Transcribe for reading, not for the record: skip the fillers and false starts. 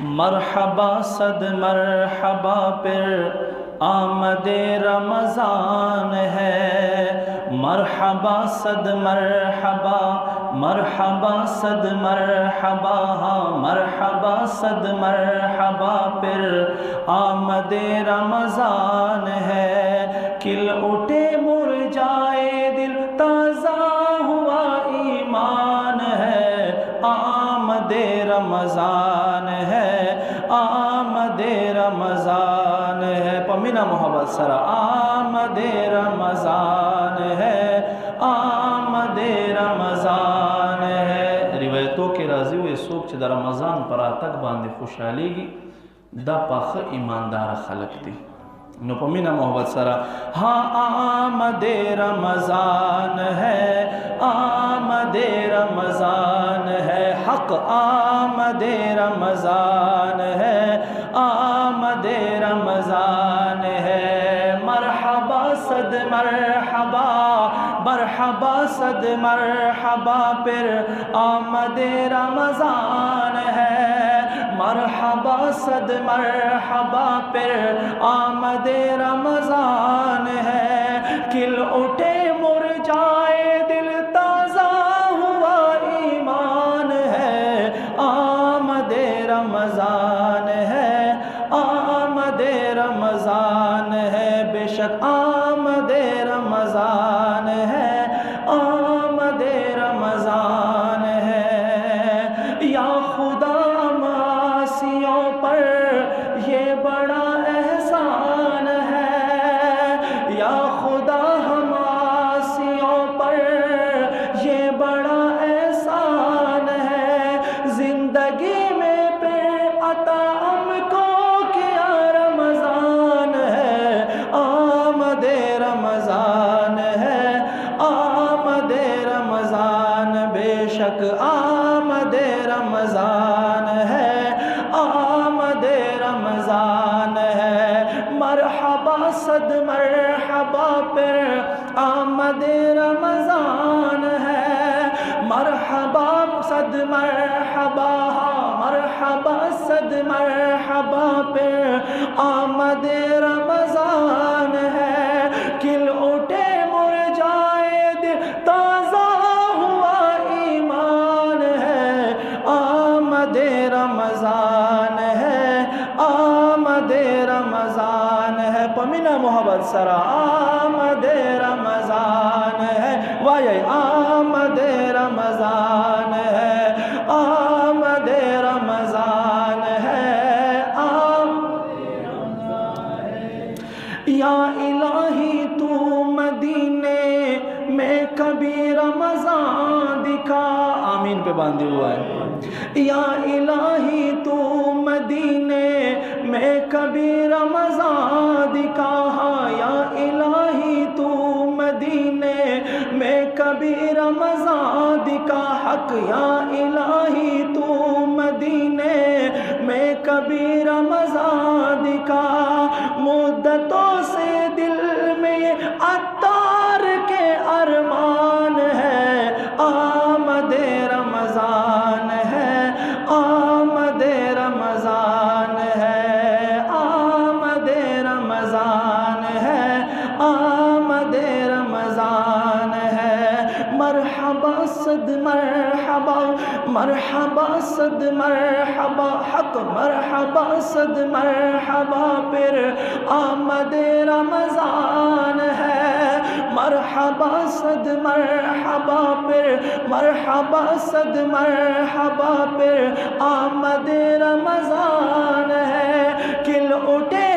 مرحبا صد مرحبا پھر آمد رمضان ہے، مرحبا صد مرحبا، مرحبا صد مرحبا، ہاں مرحبا صد مرحبا پھر آمد رمضان ہے، کھل اٹھے مرجھائے دل تازہ ہوا ایمان ہے، آمد رمضان ہے، آمد رمضان ہے، پمینا محبت سرا آمد رمضان ہے، آمد رمضان ہے۔ روایتوں کے راضی ہوئے سوک چھ دا رمضان پر آتک باندے خوشحالی گی دا پاخ ایماندار خلق دی نو پمینا محبت سرا ہاں آمد رمضان ہے، آمد رمضان ہے، حق آمد رمضان ہے، آمد رمضان ہے، مرحبا صد مرحبا، مرحبا صد مرحبا پھر آمد رمضان ہے، مرحبا صد مرحبا پھر آمد رمضان ہے، کھل اٹھے مرجھائے دل تازہ ہوا ایمان ہے، آمد رمضان ہے، آمد رمضان ہے، بے شک آمد رمضان ہے، آمد رمضان ہے، یا خدا معاصیوں پر یہ بڑا احسان ہے، یا خدا ہم معاصیوں پر یہ بڑا احسان ہے، زندگی میں پھر عطا ہم کو کیا رمضان ہے، آمد رمضان ہے، آمد رمضان، بے شک آمد رمضان ہے، آمد رمضان ہے، مرحبا صد مرحبا پھر آمد رمضان ہے، مرحبا صد مرحبا، مرحبا صد مرحبا پھر آمد رمضان ہے، کھل اٹھے مرجھائے دل تازہ ہوا ایمان ہے، آمد رمضان ہے، آمد رمضان ہے، پمینا محبت سرا آمد رمضان ہے، وائے آمد رمضان ہے، آمد رمضان ہے، یا الہی تو مدینے میں کبھی رمضان دکھا، آمین پہ باندھے ہوا ہے، یا الہی تو مدینے میں کبھی رمضان دکھا، یا الہی تو مدینے میں کبھی رمضان دکھا، حق یا الہی تو مدینے میں کبھی رمضان دکھا، مدتوں سے دل میں یہ عطار کے ارمان ہے، آمد رمضان ہے، آمد رمضان ہے، آمد رمضان ہے، آمد رمضان ہے، مرحبا صد مرحبا، مرحبا صد مرحبا، حق مرحبا صد مرحبا پھر آمد رمضان ہے، مرحبا صد مرحبا پھر، مرحبا صد مرحبا پھر آمد رمضان ہے، کھل اٹھے